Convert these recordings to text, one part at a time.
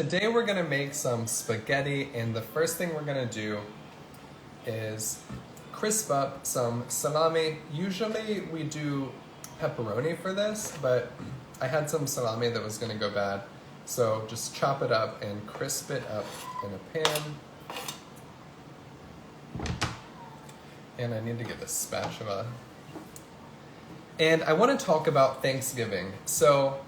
Today we're gonna make some spaghetti, and the first thing we're gonna do is crisp up some salami. Usually we do pepperoni for this, but I had some salami that was gonna go bad. So just chop it up and crisp it up in a pan. And I need to get the spatula. And I wanna talk about Thanksgiving. So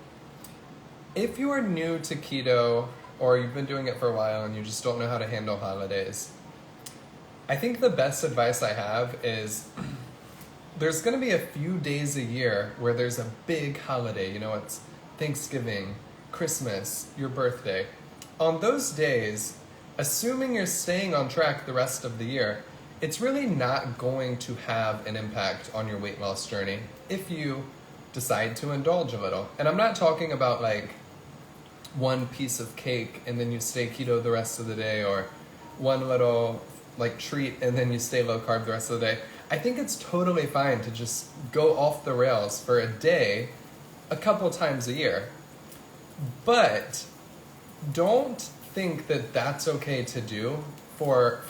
if you are new to keto or you've been doing it for a while and you just don't know how to handle holidays, I think the best advice I have is there's going to be a few days a year where there's a big holiday. You know, it's Thanksgiving, Christmas, your birthday. On those days, assuming you're staying on track the rest of the year, it's really not going to have an impact on your weight loss journey if you decide to indulge a little. And I'm not talking about like one piece of cake and then you stay keto the rest of the day, or one little like treat and then you stay low carb the rest of the day. I think it's totally fine to just go off the rails for a day a couple times a year. But don't think that that's okay to do for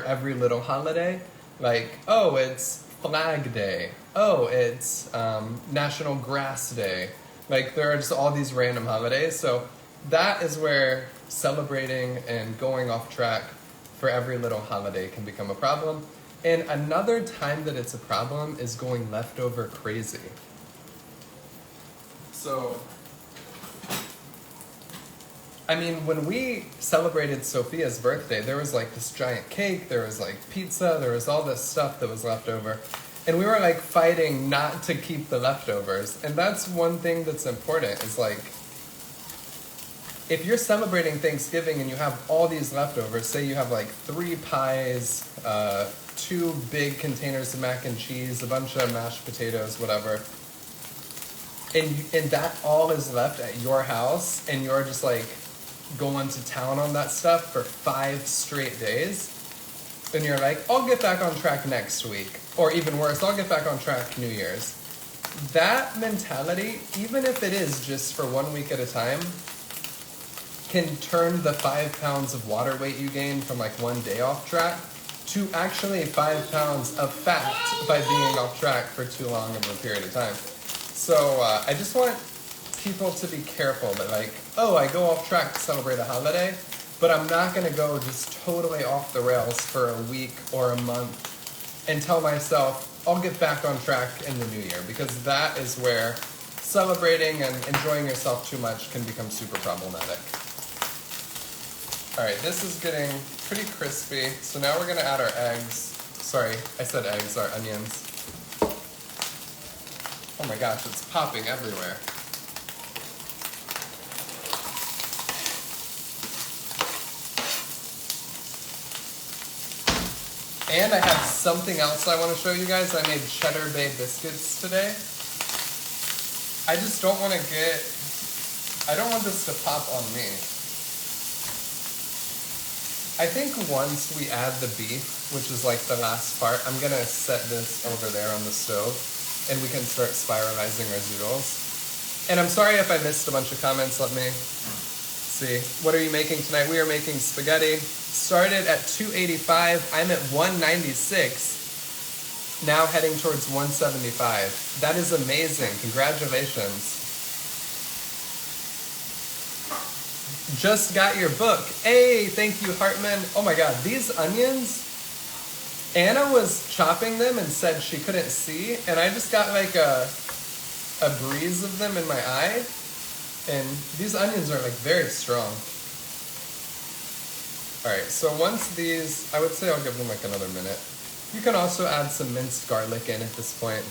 every little holiday. Like, oh, it's Flag Day. Oh, it's National Grass Day. Like, there are just all these random holidays. So that is where celebrating and going off track for every little holiday can become a problem. And another time that it's a problem is going leftover crazy. So, I mean, when we celebrated Sophia's birthday, there was like this giant cake, there was like pizza, there was all this stuff that was left over. And we were like fighting not to keep the leftovers. And that's one thing that's important, is like, if you're celebrating Thanksgiving and you have all these leftovers, say you have like 3 pies, 2 big containers of mac and cheese, a bunch of mashed potatoes, whatever, and that all is left at your house, and you're just like going to town on that stuff for 5 straight days, then you're like, I'll get back on track next week. Or even worse, I'll get back on track New Year's. That mentality, even if it is just for 1 week at a time, can turn the 5 pounds of water weight you gain from like one day off track to actually 5 pounds of fat by being off track for too long of a period of time. So I just want people to be careful that like, oh, I go off track to celebrate a holiday, but I'm not going to go just totally off the rails for a week or a month and tell myself I'll get back on track in the new year, because that is where celebrating and enjoying yourself too much can become super problematic. All right, this is getting pretty crispy, so now we're going to add our eggs. Sorry, I said eggs, our onions. Oh my gosh, it's popping everywhere. And I have something else I want to show you guys. I made Cheddar Bay biscuits today. I just don't want I don't want this to pop on me. I think once we add the beef, which is like the last part, I'm going to set this over there on the stove and we can start spiralizing our zoodles. And I'm sorry if I missed a bunch of comments. Let me see. What are you making tonight? We are making spaghetti. Started at 285. I'm at 196. Now heading towards 175. That is amazing. Congratulations. Just got your book. Hey, thank you, Hartman. Oh my God, these onions, Anna was chopping them and said she couldn't see, and I just got like a breeze of them in my eye, and these onions are like very strong. All right, so once these, I would say I'll give them like another minute. You can also add some minced garlic in at this point.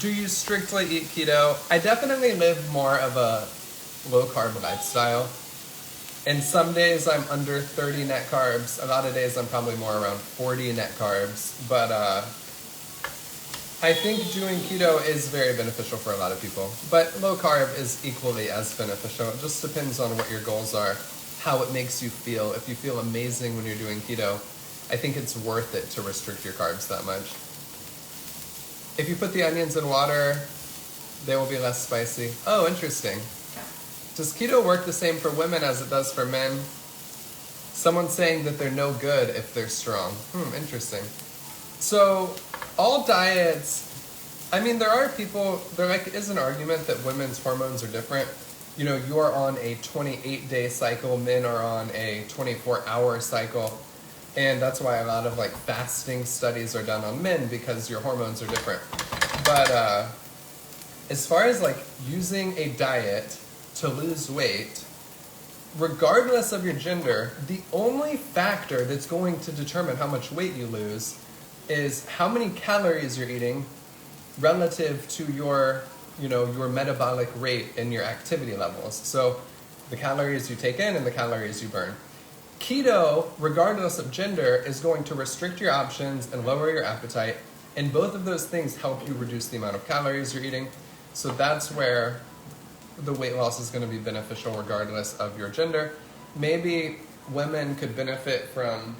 Do you strictly eat keto? I definitely live more of a low-carb lifestyle. And some days I'm under 30 net carbs. A lot of days I'm probably more around 40 net carbs. But I think doing keto is very beneficial for a lot of people. But low-carb is equally as beneficial. It just depends on what your goals are, how it makes you feel. If you feel amazing when you're doing keto, I think it's worth it to restrict your carbs that much. If you put the onions in water, They will be less spicy. Oh, interesting. Does keto work the same for women as it does for men? Someone's saying that they're no good if they're strong. Interesting. So, all diets, I mean, there are people, there is an argument that women's hormones are different. You know, you are on a 28-day cycle, men are on a 24-hour cycle. And that's why a lot of like fasting studies are done on men, because your hormones are different. But as far as like using a diet to lose weight, regardless of your gender, the only factor that's going to determine how much weight you lose is how many calories you're eating relative to your, you know, your metabolic rate and your activity levels. So the calories you take in and the calories you burn. Keto, regardless of gender, is going to restrict your options and lower your appetite, and both of those things help you reduce the amount of calories you're eating. So that's where the weight loss is going to be beneficial regardless of your gender. Maybe women could benefit from...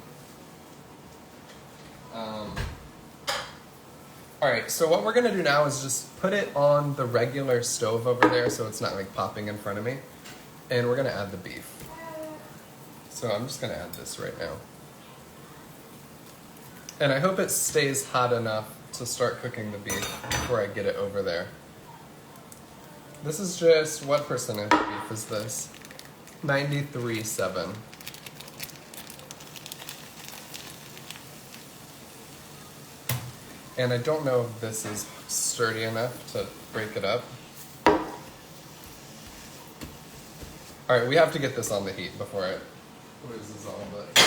Alright, so what we're going to do now is just put it on the regular stove over there so it's not like popping in front of me. And we're going to add the beef. So I'm just going to add this right now. And I hope it stays hot enough to start cooking the beef before I get it over there. This is just, what percentage beef is this? 93.7. And I don't know if this is sturdy enough to break it up. Alright, we have to get this on the heat before it loses all of it.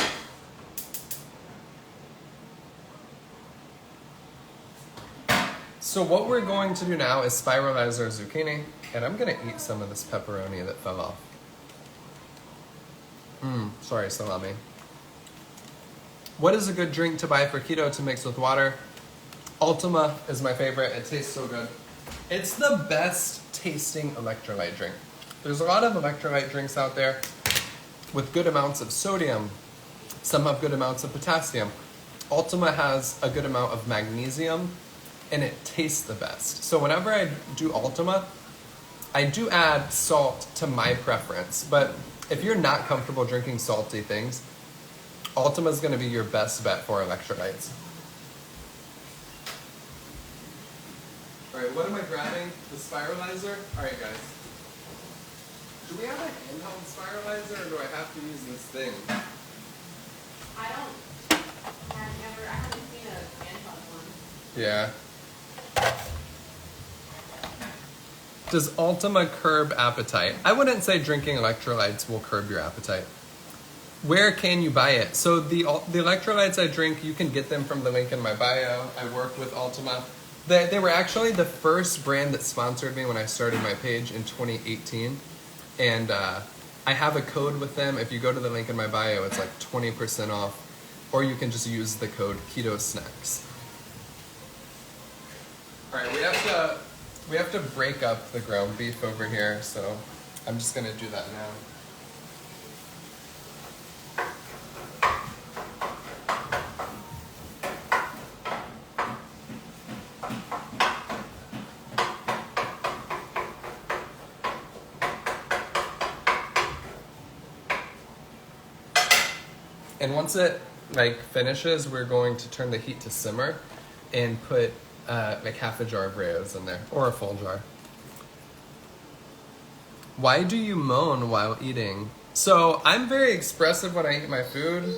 So what we're going to do now is spiralize our zucchini, and I'm going to eat some of this pepperoni that fell off. Sorry, salami. What is a good drink to buy for keto to mix with water? Ultima is my favorite. It tastes so good. It's the best tasting electrolyte drink. There's a lot of electrolyte drinks out there with good amounts of sodium. Some have good amounts of potassium. Ultima has a good amount of magnesium, and it tastes the best. So whenever I do Ultima, I do add salt to my preference. But if you're not comfortable drinking salty things, Ultima is going to be your best bet for electrolytes. Alright, what am I grabbing? The spiralizer? Alright guys. Do we have a handheld spiralizer, or do I have to use this thing? I haven't seen a handheld one. Yeah. Does Ultima curb appetite? I wouldn't say drinking electrolytes will curb your appetite. Where can you buy it? So the electrolytes I drink, you can get them from the link in my bio. I work with Ultima. They were actually the first brand that sponsored me when I started my page in 2018. And I have a code with them. If you go to the link in my bio, it's like 20% off. Or you can just use the code KETOSNACKS. Alright, we have to break up the ground beef over here, so I'm just gonna do that now. And once it finishes, we're going to turn the heat to simmer and put like half a jar of Rayo's in there, or a full jar. Why do you moan while eating? So I'm very expressive when I eat my food,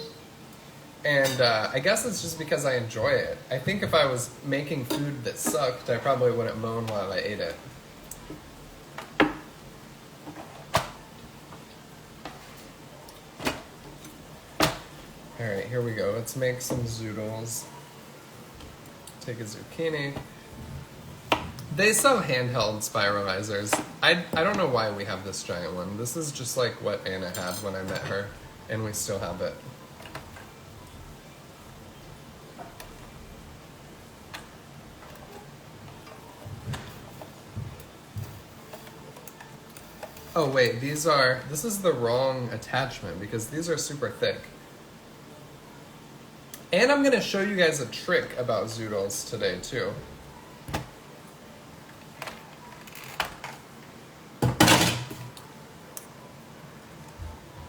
and I guess it's just because I enjoy it. I think if I was making food that sucked, I probably wouldn't moan while I ate it. Alright, here we go. Let's make some zoodles. Take a zucchini. They sell handheld spiralizers. I don't know why we have this giant one. This is just like what Anna had when I met her, and we still have it. Oh wait, this is the wrong attachment because these are super thick. And I'm going to show you guys a trick about zoodles today, too.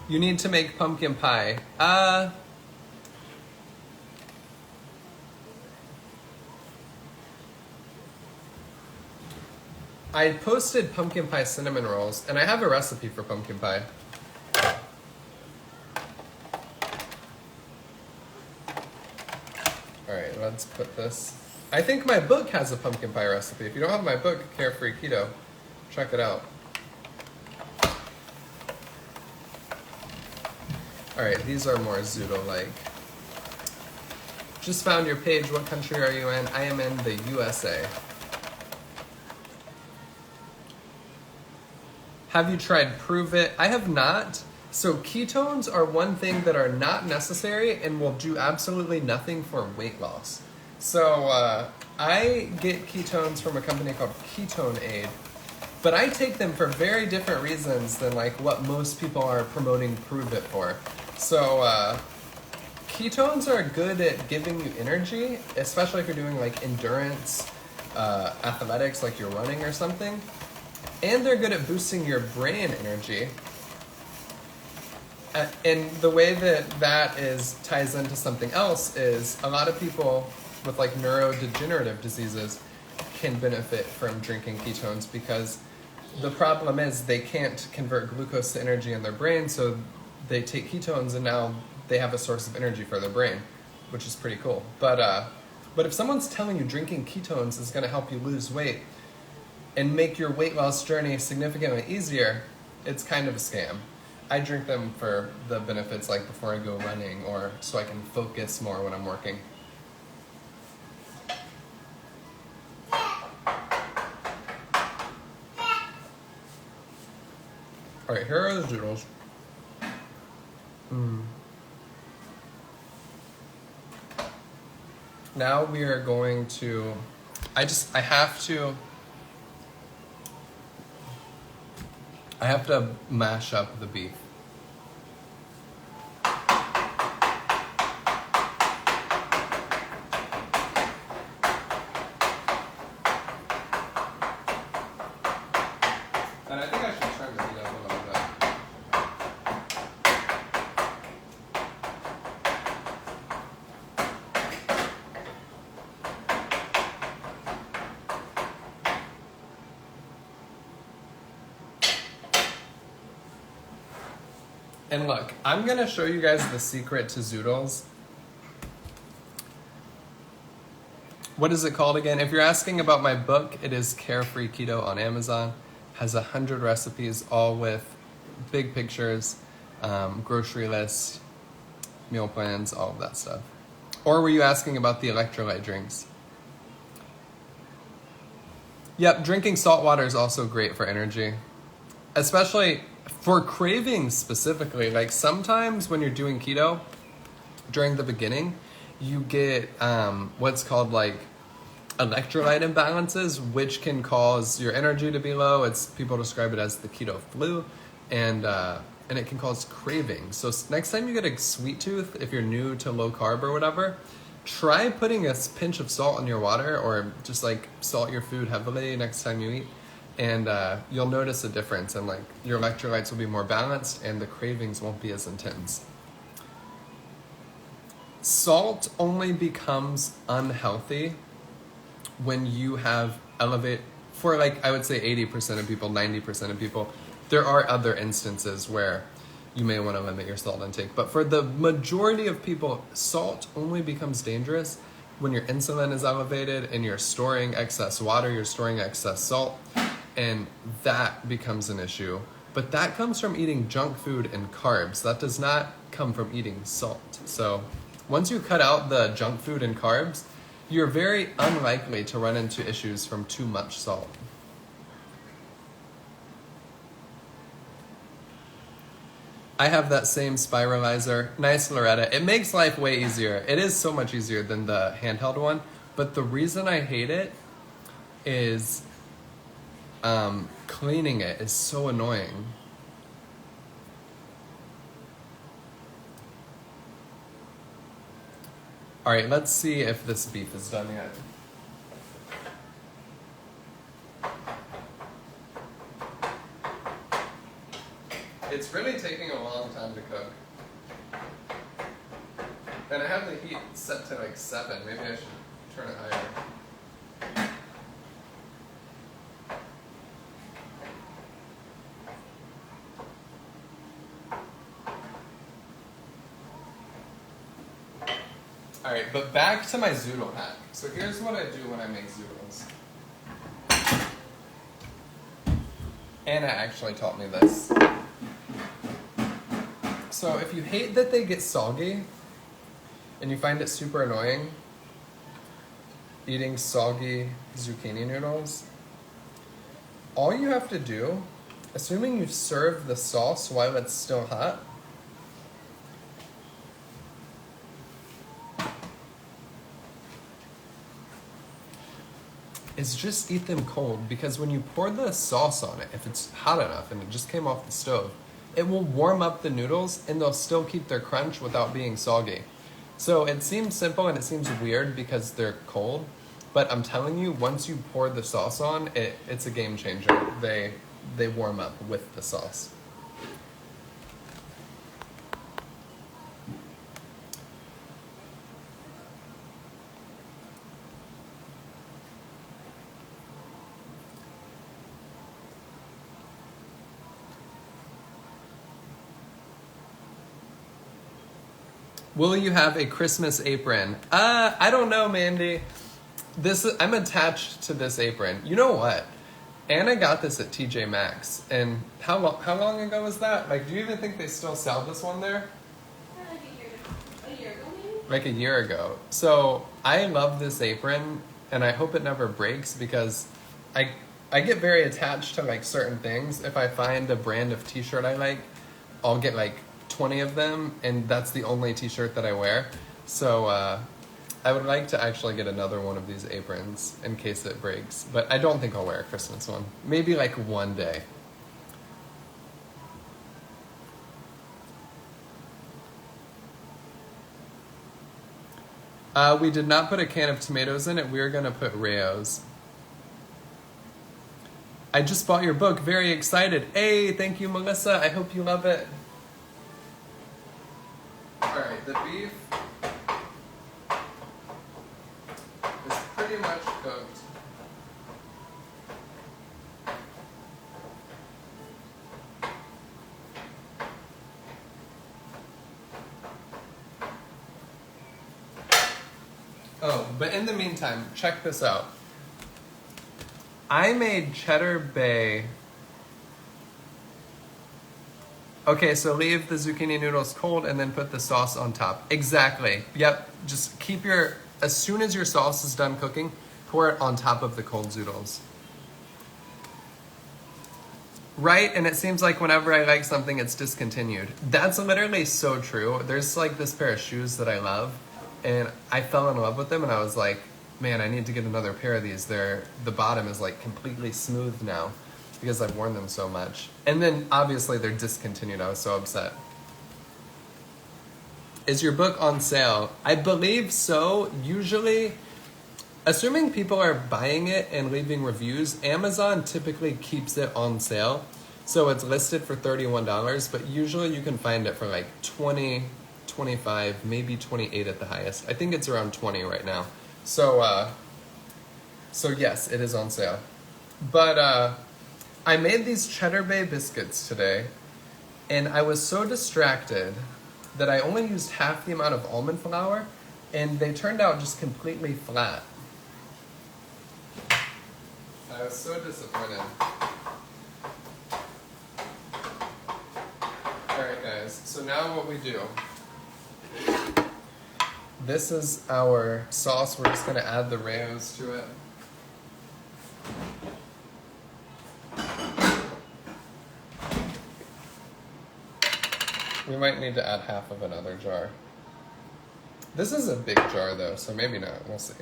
You need to make pumpkin pie. I posted pumpkin pie cinnamon rolls, and I have a recipe for pumpkin pie. Alright, let's put this. I think my book has a pumpkin pie recipe. If you don't have my book, Carefree Keto, check it out. Alright, these are more Zoodle-like. Just found your page. What country are you in? I am in the USA. Have you tried Prove It? I have not. So ketones are one thing that are not necessary and will do absolutely nothing for weight loss. So I get ketones from a company called Ketone Aid, but I take them for very different reasons than like what most people are promoting Prove It for. So ketones are good at giving you energy, especially if you're doing like endurance, athletics, like you're running or something. And they're good at boosting your brain energy. And the way that ties into something else is a lot of people with like neurodegenerative diseases can benefit from drinking ketones because the problem is they can't convert glucose to energy in their brain, so they take ketones and now they have a source of energy for their brain, which is pretty cool. But if someone's telling you drinking ketones is going to help you lose weight and make your weight loss journey significantly easier, it's kind of a scam. I drink them for the benefits, like before I go running or so I can focus more when I'm working. All right, here are the doodles. Now we are going to, I have to mash up the beef. And I think I should turn the heat up a little bit. And look, I'm gonna show you guys the secret to Zoodles. What is it called again? If you're asking about my book, it is Carefree Keto on Amazon. Has 100 recipes, all with big pictures, grocery list, meal plans, all of that stuff. Or were you asking about the electrolyte drinks? Yep, drinking salt water is also great for energy. Especially for cravings specifically. Like sometimes when you're doing keto, during the beginning, you get what's called like electrolyte imbalances, which can cause your energy to be low. People describe it as the keto flu, and it can cause cravings. So next time you get a sweet tooth, if you're new to low carb or whatever, try putting a pinch of salt in your water, or just like salt your food heavily next time you eat, and you'll notice a difference, and like your electrolytes will be more balanced and the cravings won't be as intense. Salt only becomes unhealthy when you have for like I would say 80% of people, 90% of people. There are other instances where you may want to limit your salt intake, but for the majority of people, salt only becomes dangerous when your insulin is elevated and you're storing excess water, you're storing excess salt, and that becomes an issue. But that comes from eating junk food and carbs. That does not come from eating salt. So once you cut out the junk food and carbs, you're very unlikely to run into issues from too much salt. I have that same spiralizer. Nice, Loretta. It makes life way easier. It is so much easier than the handheld one. But the reason I hate it is cleaning it is so annoying. All right, let's see if this beef is done yet. It's really taking a long time to cook. And I have the heat set to like 7. Maybe I should turn it higher. Alright, but back to my zoodle hack. So here's what I do when I make zoodles. Anna actually taught me this. So if you hate that they get soggy, and you find it super annoying eating soggy zucchini noodles, all you have to do, assuming you've served the sauce while it's still hot, is just eat them cold, because when you pour the sauce on it, if it's hot enough and it just came off the stove, it will warm up the noodles and they'll still keep their crunch without being soggy. So it seems simple and it seems weird because they're cold, but I'm telling you, once you pour the sauce on, it's a game changer. They warm up with the sauce. Will you have a Christmas apron? I don't know, Mandy. I'm attached to this apron. You know what? Anna got this at TJ Maxx, and how long ago was that? Like, do you even think they still sell this one there? Like a year ago, maybe? Like a year ago. So I love this apron, and I hope it never breaks, because I get very attached to like certain things. If I find a brand of t-shirt I like, I'll get like 20 of them, and that's the only t-shirt that I wear. So I would like to actually get another one of these aprons in case it breaks, but I don't think I'll wear a Christmas one. Maybe like one day. We did not put a can of tomatoes in it. We are going to put Rayo's. I just bought your book. Very excited. Hey, thank you, Melissa. I hope you love it. Alright, the beef is pretty much cooked. Oh, but in the meantime, check this out. I made Cheddar Bay. Okay, so leave the zucchini noodles cold and then put the sauce on top. Exactly. Yep. Just keep as soon as your sauce is done cooking, pour it on top of the cold zoodles. Right? And it seems like whenever I like something, it's discontinued. That's literally so true. There's like this pair of shoes that I love, and I fell in love with them, and I was like, man, I need to get another pair of these. The bottom is like completely smooth now, because I've worn them so much. And then obviously they're discontinued. I was so upset. Is your book on sale? I believe so. Usually, assuming people are buying it and leaving reviews, Amazon typically keeps it on sale. So it's listed for $31, but usually you can find it for like 20, 25, maybe 28 at the highest. I think it's around 20 right now. So yes, it is on sale. But I made these Cheddar Bay biscuits today, and I was so distracted that I only used half the amount of almond flour, and they turned out just completely flat. I was so disappointed. Alright guys, so now what we do. This is our sauce. We're just going to add the Rayo's to it. We might need to add half of another jar. This is a big jar though, so maybe not. We'll see.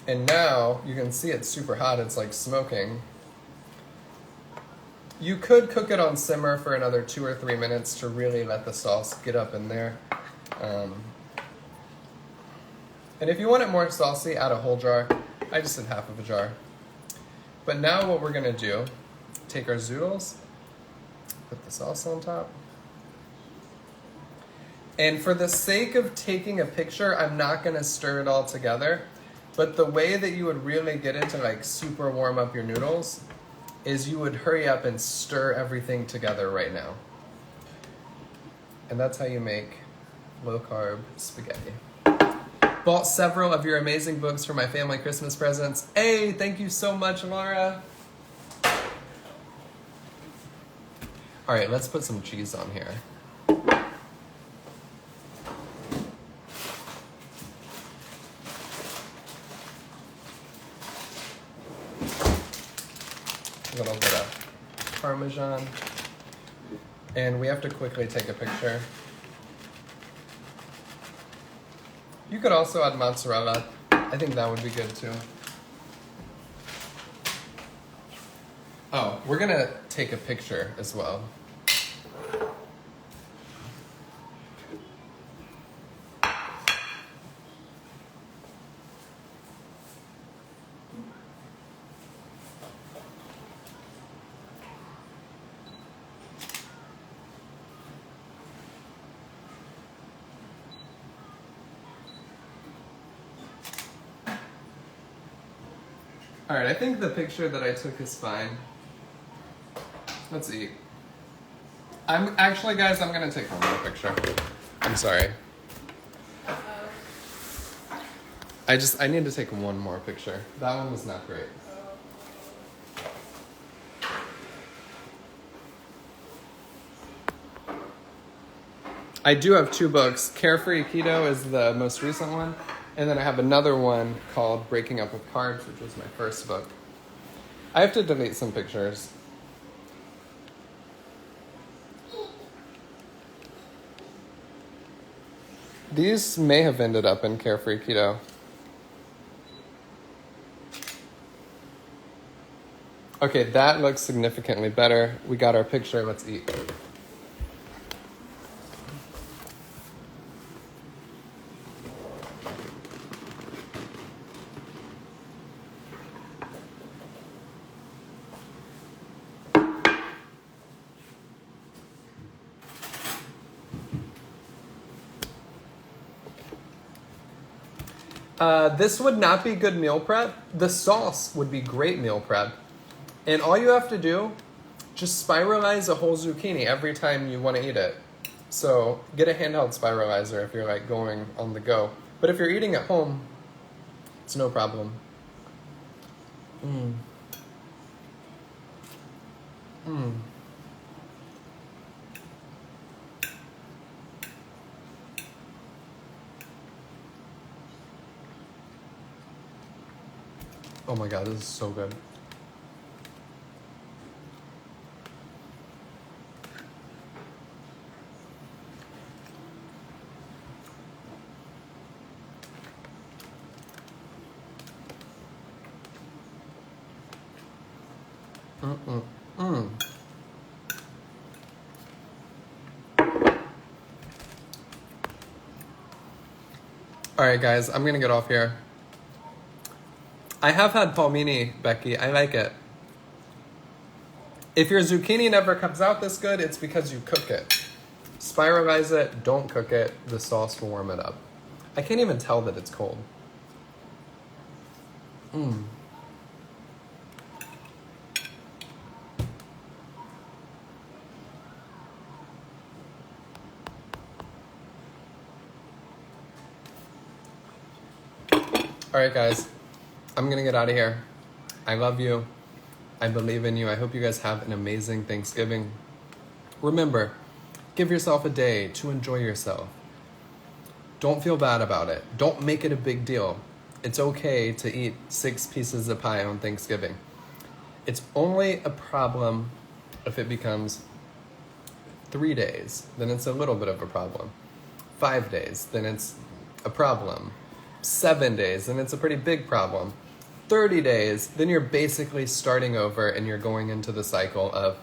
And now you can see it's super hot. It's like smoking. You could cook it on simmer for another 2 or 3 minutes to really let the sauce get up in there. And if you want it more saucy, add a whole jar. I just did half of a jar. But now what we're gonna do, take our zoodles, put the sauce on top. And for the sake of taking a picture, I'm not gonna stir it all together. But the way that you would really get it to like super warm up your noodles is you would hurry up and stir everything together right now. And that's how you make low carb spaghetti. Bought several of your amazing books for my family Christmas presents. Hey, thank you so much, Laura. All right, let's put some cheese on here. A little bit of Parmesan. And we have to quickly take a picture. You could also add mozzarella. I think that would be good too. Oh, we're gonna take a picture as well. All right, I think the picture that I took is fine. Let's eat. I'm actually, guys, I'm gonna take one more picture. I'm sorry. I need to take one more picture. That one was not great. I do have two books. Carefree Keto is the most recent one. And then I have another one called Breaking Up with Carbs, which was my first book. I have to delete some pictures. These may have ended up in Carefree Keto. Okay, that looks significantly better. We got our picture, let's eat. This would not be good meal prep. The sauce would be great meal prep. And all you have to do, just spiralize a whole zucchini every time you want to eat it. So get a handheld spiralizer if you're like going on the go. But if you're eating at home, it's no problem. Oh my god, this is so good. All right, guys, I'm gonna get off here. I have had palmini, Becky. I like it. If your zucchini never comes out this good, it's because you cook it. Spiralize it, don't cook it. The sauce will warm it up. I can't even tell that it's cold. All right, guys. I'm gonna get out of here. I love you. I believe in you. I hope you guys have an amazing Thanksgiving. Remember, give yourself a day to enjoy yourself. Don't feel bad about it. Don't make it a big deal. It's okay to eat 6 pieces of pie on Thanksgiving. It's only a problem if it becomes 3 days, then it's a little bit of a problem. 5 days, then it's a problem. 7 days, then it's a pretty big problem. 30 days, then you're basically starting over and you're going into the cycle of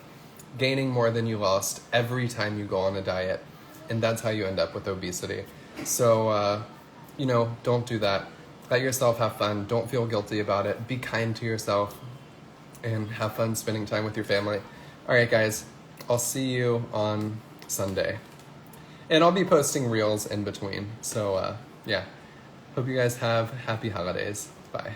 gaining more than you lost every time you go on a diet. And that's how you end up with obesity. So, don't do that. let yourself have fun. Don't feel guilty about it. Be kind to yourself and have fun spending time with your family. All right, guys, I'll see you on Sunday. And I'll be posting reels in between. So, yeah. Hope you guys have happy holidays. Bye.